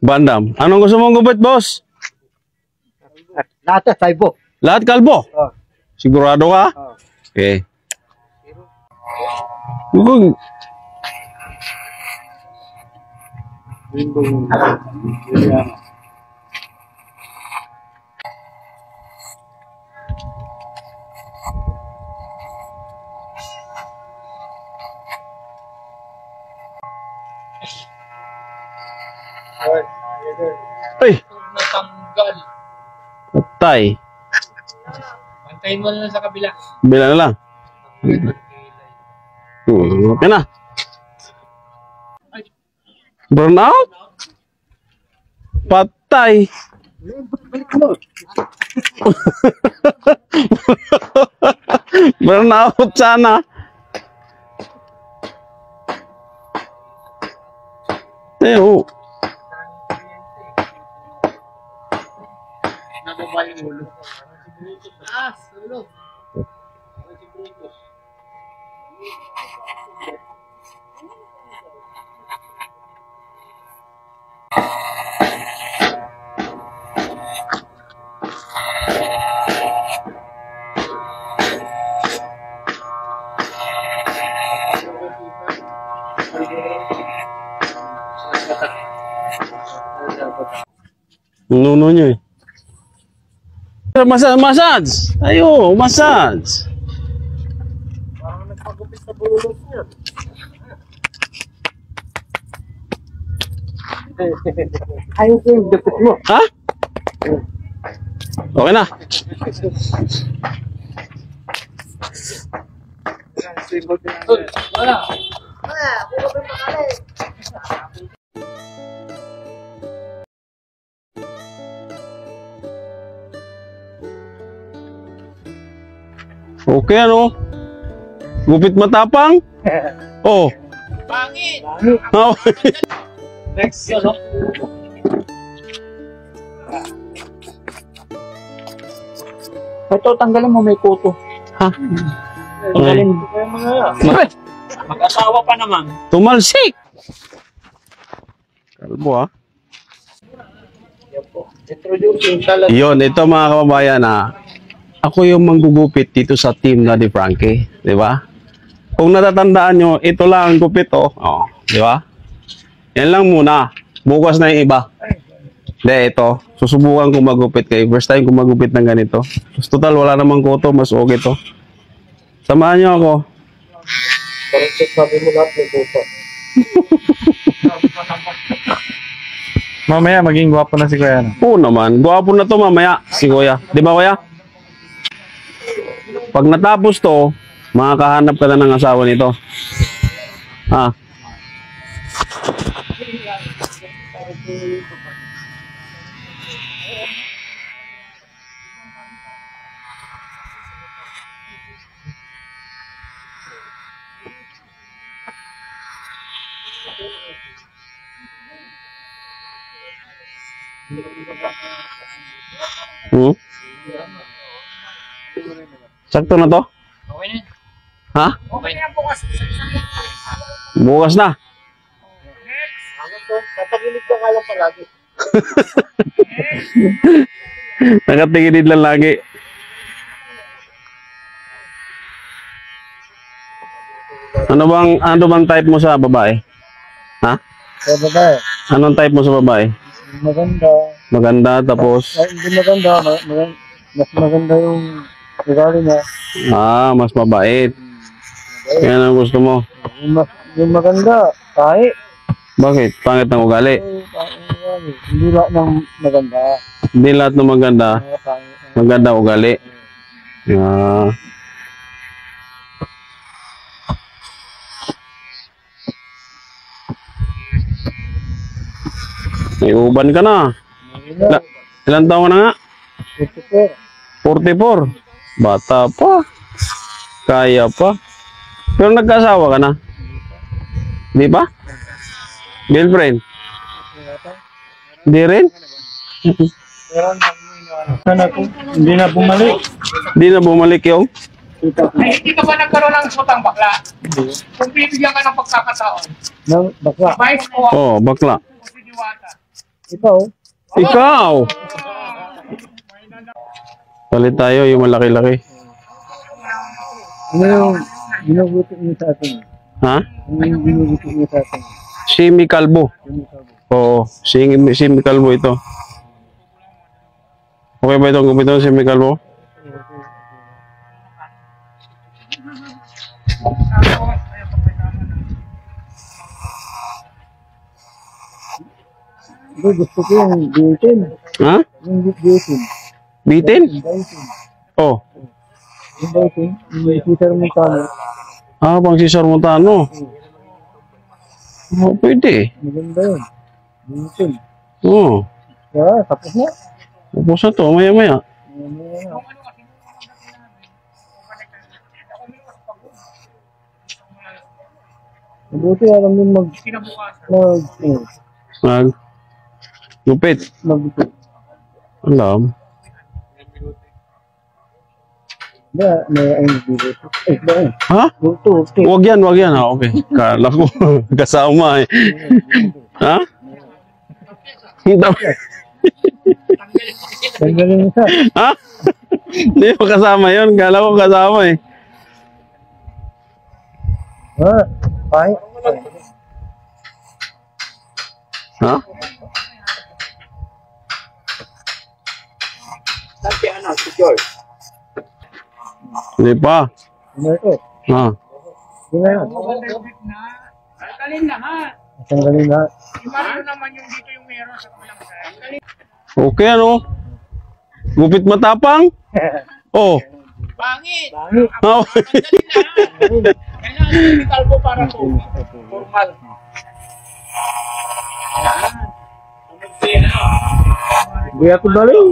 Bandam. Anong gusto mong gupit, boss? Lahat saibo. Lahat kalbo? Oh. Sigurado ka? Oh. Okay. Ay! Natanggal. Patay. Pantayin mo lang sa kabila. Bila na lang. Okay na. Burnout? Patay. Burnout sana. Oh. Nababa yung ulo. Ah, ulo. Nuno nyo eh. Massage! Ayo, massage! Parang nagpagupit sa bulog niya. Ayun ko yung dapit mo. Ha? Okay na. Wala. Okay ano? Gupit matapang? Oh. Pangit! Oh. Next, ano? Ito, tanggalin mo, may kuto. Ha? Tanggalin mo. Kaya mga mag-asawa pa naman. Tumalsik! Kalbo ah. Introducing talaga. Yun, ito mga kababayan ako yung manggugupit dito sa team na Di Frankie, di ba? Kung natatandaan nyo, ito lang ang gupit oh, di ba? Yan lang muna. Bukas na yung iba. Hindi, ito. Susubukan kong magupit kayo. First time kong magupit ng ganito. Total, wala namang kuto. Mas okay to. Samahan nyo ako. Parang check sabi mo lahat may kuto. Mamaya maging gwapo na si Kuya. Oo naman. Gwapo na to mamaya. Si Kuya. Di ba Kuya? Pag natapos to, makakahanap ka na ng asawa nito. Ha? Sakto na to? Okay na. Ha? Okay na bukas. Bukas na. Tatagilid ka nga lang palagi. Nakatingin lang lagi. Ano bang type mo sa babae? Ha? Sa babae, Anong type mo sa babae? maganda. Maganda tapos Ay, hindi maganda. Mas maganda yung ugali niya. mas mabait. Yan ang gusto mo. Yung maganda, tahi. Bakit? Pangit ng ugali. Hindi lahat ng maganda. Hindi lahat ng maganda. Maganda ugali. Yeah. May uban ka na. Ilan taon ka na nga? 44. Bata pa. Kaya pa. Pero nagkasawa ka na? Di ba? Girlfriend? Hindi rin? Sana po, hindi na bumalik. Hindi na bumalik yung Ay, hindi ka ba nagkaroon ng utang bakla? Hindi. Kung bibigyan ka ng pagkakataon, Nang bakla. vice ko Oh, bakla. o si Diwata. Ikaw, Ikaw! Palit tayo yung malaki-laki. ano yung ginugutot niyo sa atin? Ha? Ano yung ginugutot niyo sa atin? Simi Kalbo. Ano sabi? Oo, Simi Kalbo ito. Okay ba itong gupit ng Simi Kalbo? Hindi, gusto ko yung bitin. Ha? Yung bitin. Bitin? Yung bitin. Oh. Yung bitin. Yung Cesar Montano. Ah, pang Cesar Montano. Oh, pwede. Maganda yun. Bitin. Oo. Kaya, tapos na. Tapos na to, maya-maya. Mabuti alam din Kinabukasan. Mag. Gupit. magupit. Alam. May ang nagbibuto. Ba eh. Ha? Buto. Wag yan, wag yan. Ha? Okay. Kala ko, kasama eh. Ha? Tanggalin isa. Ha? Hindi ko kasama yun. Kala ko kasama eh. Ha? Ay. Ha? Sabi ano, si George. Hindi pa. Ano ito? Ha? Hindi na yan. Tanggalin lahat. Tanggalin lahat. Imagine naman yung dito yung meron sa kabilang side. Tanggalin. Okay ano? Gupit matapang? Oh. Pangit. Pangit. Oh. Tanggalin lahat. Kailangan yung kalbo para to. Formal. Hindi ako baliw.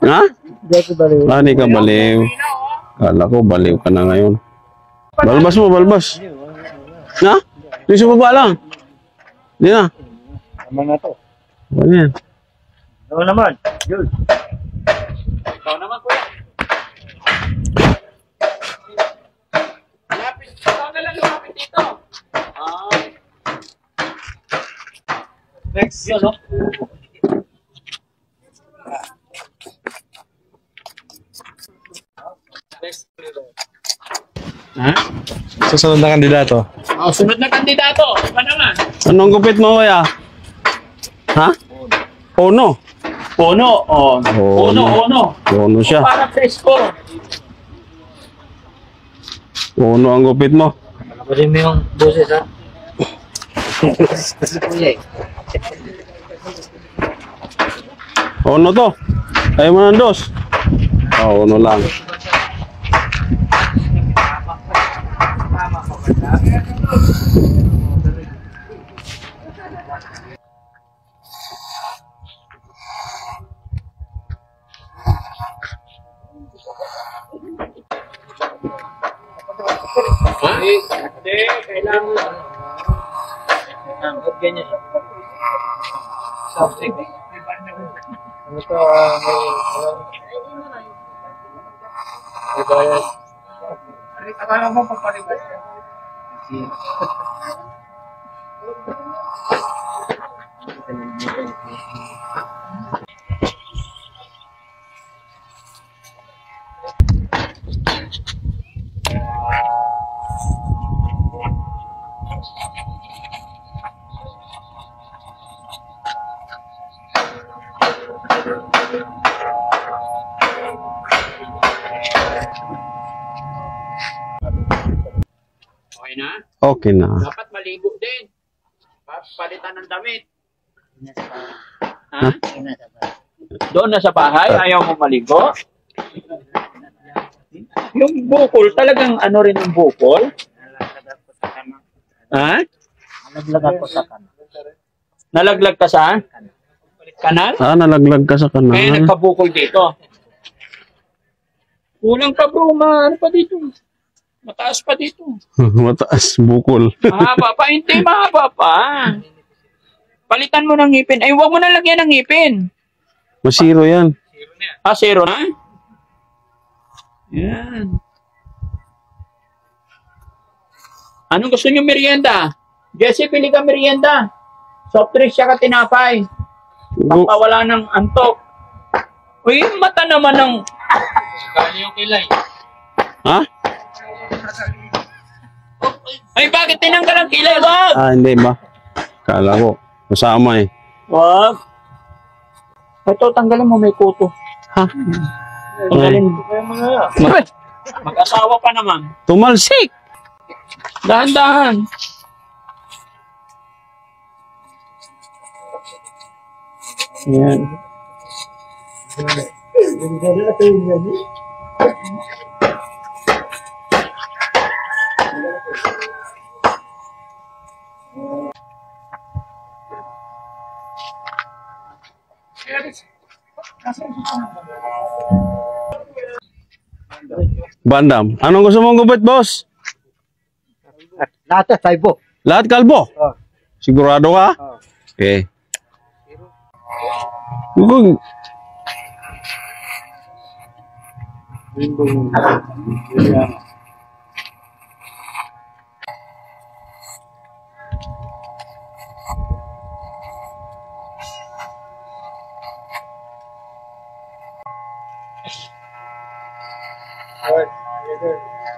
Ha? Hindi ako baliw. Ah, hindi ka baliw. Kala ko baliw ka na ngayon. Balbas mo, balbas. Ha? Di sa baba lang. Di na. Tama na to. Ano yan? Ano naman? Yun. Ikaw naman kuya. Lapit. Ikaw na lang lumapit dito. Next yun, no? Next. Ha? Susunod na kandidato. Oh, sunod na kandidato. Iba naman. Anong gupit mo kaya? Ha? Ono. Puno. Oh. Puno. Ono siya. Para presko. Ono ang gupit mo. Pwede mo yung boses ha? Ono to. Ayaw mo ng dos. Ah, ono lang. Hindi, kailangan. Ganyan. Subject. Ano to? May bayad. Akala mo papalibas. Okay na? Okay na. Dapat maligo din. Palitan ng damit. Ha? Doon na sa bahay? Ayaw mo maligo? Yung bukol, talagang ano rin yung bukol? Ha? Nalaglag ako sa kanan. Nalaglag ka sa kanal? Ah, nalaglag ka sa Kaya kanal. nagpabukol dito. Kulang pa bro, ano pa dito? Mataas pa dito. Mataas, bukol. Mahaba pa, hindi mahaba pa. Palitan mo ng ngipin. Ay, huwag mo na lagyan ng ngipin. Masiro yan. Ah, zero na? Yan. Anong gusto niyo merienda? Jesse, pili ka merienda. Soft drinks siya ka tinapay. Pampawala ng antok. Uy, yung mata naman ng... Kaya yung kilay. Ha? Ay, bakit tinanggal ang kilay, wag? Ah, hindi ba? Kala ko. Masama eh. Wag. Ito, tanggalin mo, may kuto. Ha? Tanggalin mo. Mag-asawa pa naman. Tumalsik! Dahan-dahan. Yan. Bandam, anong gusto mong gupit, boss? Lahat saibo. Lahat kalbo? Oh. Sigurado ka? Oh. Okay. Kung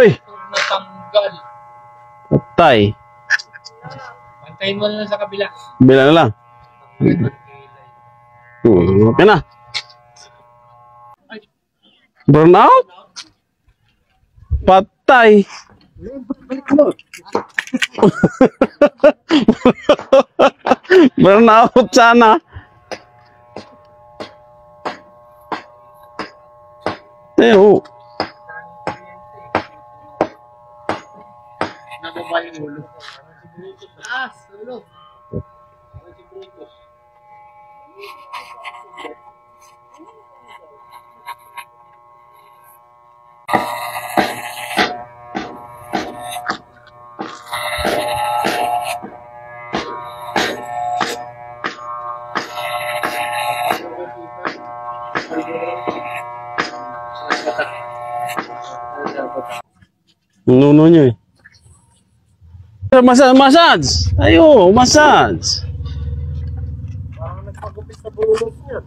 ay, Natanggal. patay. Antayin mo na lang sa kabila. Bila na lang. Okay na. Burnout? Patay. Burnout sana. Teo. Nababa yung ulo. Ulo. Nuno nyo eh. Massage! Ayo, massage! Parang nagpagupit sa bululog niya.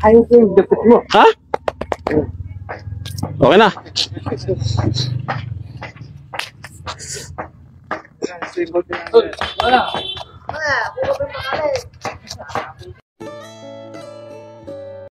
Ayaw ko yung dapit mo. Ha? Okay na. Wala.